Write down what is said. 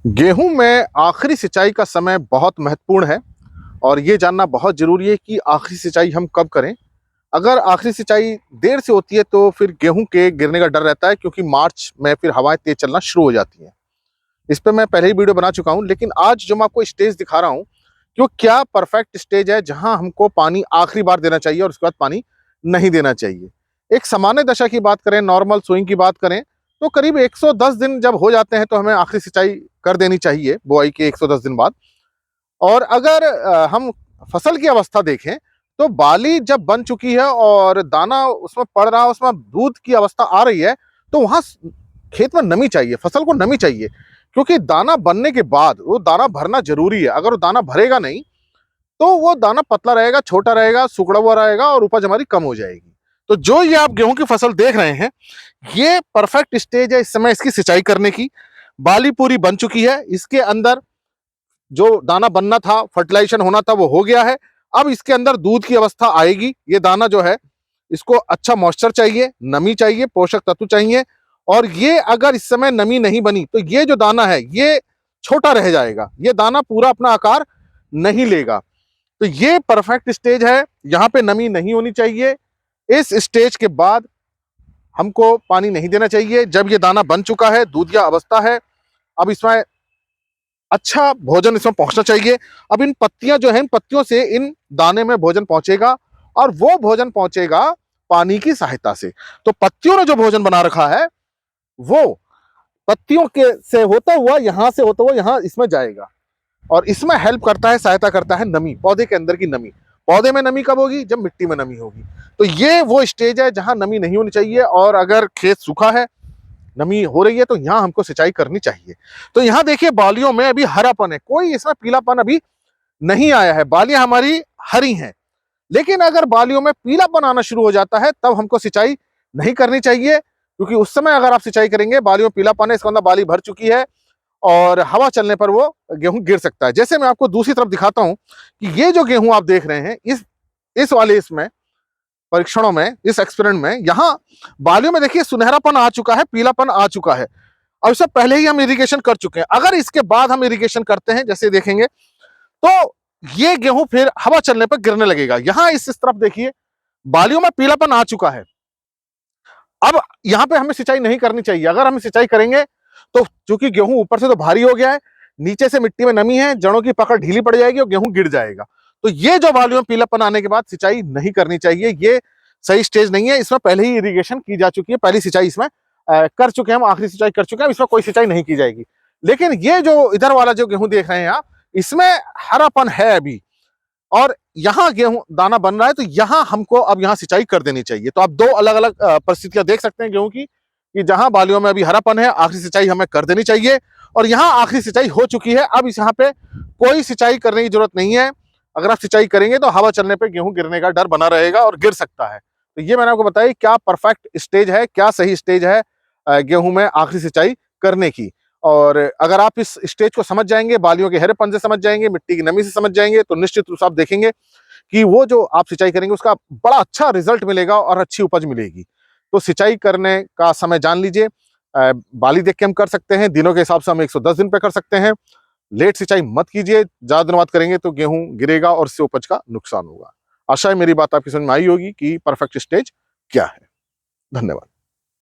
गेहूं में आखिरी सिंचाई का समय बहुत महत्वपूर्ण है और ये जानना बहुत ज़रूरी है कि आखिरी सिंचाई हम कब करें। अगर आखिरी सिंचाई देर से होती है तो फिर गेहूं के गिरने का डर रहता है, क्योंकि मार्च में फिर हवाएं तेज चलना शुरू हो जाती हैं। इस पे मैं पहले ही वीडियो बना चुका हूं, लेकिन आज जो मैं आपको स्टेज दिखा रहा हूं कि वो क्या परफेक्ट स्टेज है जहां हमको पानी आखिरी बार देना चाहिए और उसके बाद पानी नहीं देना चाहिए। एक सामान्य दशा की बात करें, नॉर्मल स्विंग की बात करें, तो करीब 110 दिन जब हो जाते हैं तो हमें आखिरी सिंचाई कर देनी चाहिए बुआई के 110 दिन बाद। और अगर हम फसल की अवस्था देखें तो बाली जब बन चुकी है और दाना उसमें पड़ रहा है, उसमें दूध की अवस्था आ रही है, तो वहां खेत में नमी चाहिए, फसल को नमी चाहिए, क्योंकि दाना बनने के बाद वो दाना भरना जरूरी है। अगर वो दाना भरेगा नहीं तो वो दाना पतला रहेगा, छोटा रहेगा, सुखड़ा हुआ रहेगा और उपज हमारी कम हो जाएगी। तो जो ये आप गेहूं की फसल देख रहे हैं, ये परफेक्ट स्टेज है इस समय इसकी सिंचाई करने की। बाली पूरी बन चुकी है, इसके अंदर जो दाना बनना था, फर्टिलाइजेशन होना था, वो हो गया है। अब इसके अंदर दूध की अवस्था आएगी। ये दाना जो है, इसको अच्छा मॉइस्चर चाहिए, नमी चाहिए, पोषक तत्व चाहिए। और ये अगर इस समय नमी नहीं बनी तो ये जो दाना है ये छोटा रह जाएगा, ये दाना पूरा अपना आकार नहीं लेगा। तो ये परफेक्ट स्टेज है, यहाँ पे नमी नहीं होनी चाहिए। इस स्टेज के बाद हमको पानी नहीं देना चाहिए। जब ये दाना बन चुका है, दूधिया अवस्था है, अब इसमें अच्छा भोजन इसमें पहुंचना चाहिए। अब इन पत्तियां जो है, इन पत्तियों से इन दाने में भोजन पहुंचेगा और वो भोजन पहुंचेगा पानी की सहायता से। तो पत्तियों ने जो भोजन बना रखा है वो पत्तियों के से होता हुआ, यहां से होता हुआ यहां इसमें जाएगा और इसमें हेल्प करता है, सहायता करता है नमी, पौधे के अंदर की नमी। पौधे में नमी कब होगी? जब मिट्टी में नमी होगी। तो ये वो स्टेज है जहां नमी नहीं होनी चाहिए। और अगर खेत सूखा है, नमी हो रही है, तो यहां हमको सिंचाई करनी चाहिए। तो यहां देखिए बालियों में अभी हरापन है, कोई इसमें पीलापन अभी नहीं आया है, बालियां हमारी हरी हैं। लेकिन अगर बालियों में पीलापन आना शुरू हो जाता है तब हमको सिंचाई नहीं करनी चाहिए, क्योंकि उस समय अगर आप सिंचाई करेंगे, बालियों में पीलापन है, इसका मतलब बाली भर चुकी है और हवा चलने पर वो गेहूं गिर सकता है। जैसे मैं आपको दूसरी तरफ दिखाता हूं कि ये जो गेहूं आप देख रहे हैं, इस वाले इसमें परीक्षणों में, इस एक्सपेरिमेंट में, यहां बालियों में देखिए सुनहरापन आ चुका है, पीलापन आ चुका है और इससे पहले ही हम इरिगेशन कर चुके हैं। अगर इसके बाद हम इरिगेशन करते हैं, जैसे देखेंगे, तो ये गेहूं फिर हवा चलने पर गिरने लगेगा। यहां इस तरफ देखिए बालियों में पीलापन आ चुका है। अब यहां पे हमें सिंचाई नहीं करनी चाहिए। अगर हम सिंचाई करेंगे तो चूंकि गेहूं ऊपर से तो भारी हो गया है, नीचे से मिट्टी में नमी है, जड़ों की पकड़ ढीली पड़ जाएगी और गेहूं गिर जाएगा। तो ये जो बालियों में पीलापन आने के बाद सिंचाई नहीं करनी चाहिए, ये सही स्टेज नहीं है। इसमें पहले ही इरिगेशन की जा चुकी है, पहली सिंचाई इसमें कर चुके हैं हम, आखिरी सिंचाई कर चुके हैं, इसमें कोई सिंचाई नहीं की जाएगी। लेकिन ये जो इधर वाला जो गेहूं देख रहे हैं आप, इसमें हरापन है अभी और यहाँ गेहूं दाना बन रहा है, तो यहाँ हमको अब यहाँ सिंचाई कर देनी चाहिए। तो आप दो अलग अलग परिस्थितियां देख सकते हैं गेहूं की, कि जहां बालियों में अभी हरापन है, आखिरी सिंचाई हमें कर देनी चाहिए, और यहाँ आखिरी सिंचाई हो चुकी है। अब इस यहाँ पे कोई सिंचाई करने की जरूरत नहीं है। अगर आप सिंचाई करेंगे तो हवा चलने पर गेहूं गिरने का डर बना रहेगा और गिर सकता है। तो ये मैंने आपको बताया क्या परफेक्ट स्टेज है, क्या सही स्टेज है गेहूं में आखिरी सिंचाई करने की। और अगर आप इस स्टेज को समझ जाएंगे, बालियों के हरेपन से समझ जाएंगे, मिट्टी की नमी से समझ जाएंगे, तो निश्चित रूप से आप देखेंगे कि वो जो आप सिंचाई करेंगे उसका बड़ा अच्छा रिजल्ट मिलेगा और अच्छी उपज मिलेगी। तो सिंचाई करने का समय जान लीजिए। बाली देख के हम कर सकते हैं, दिनों के हिसाब से हम 110 दिन पे कर सकते हैं। लेट सिंचाई मत कीजिए, ज्यादा दिन बाद करेंगे तो गेहूं गिरेगा और इससे उपज का नुकसान होगा। आशा है मेरी बात आपकी समझ में आई होगी कि परफेक्ट स्टेज क्या है। धन्यवाद।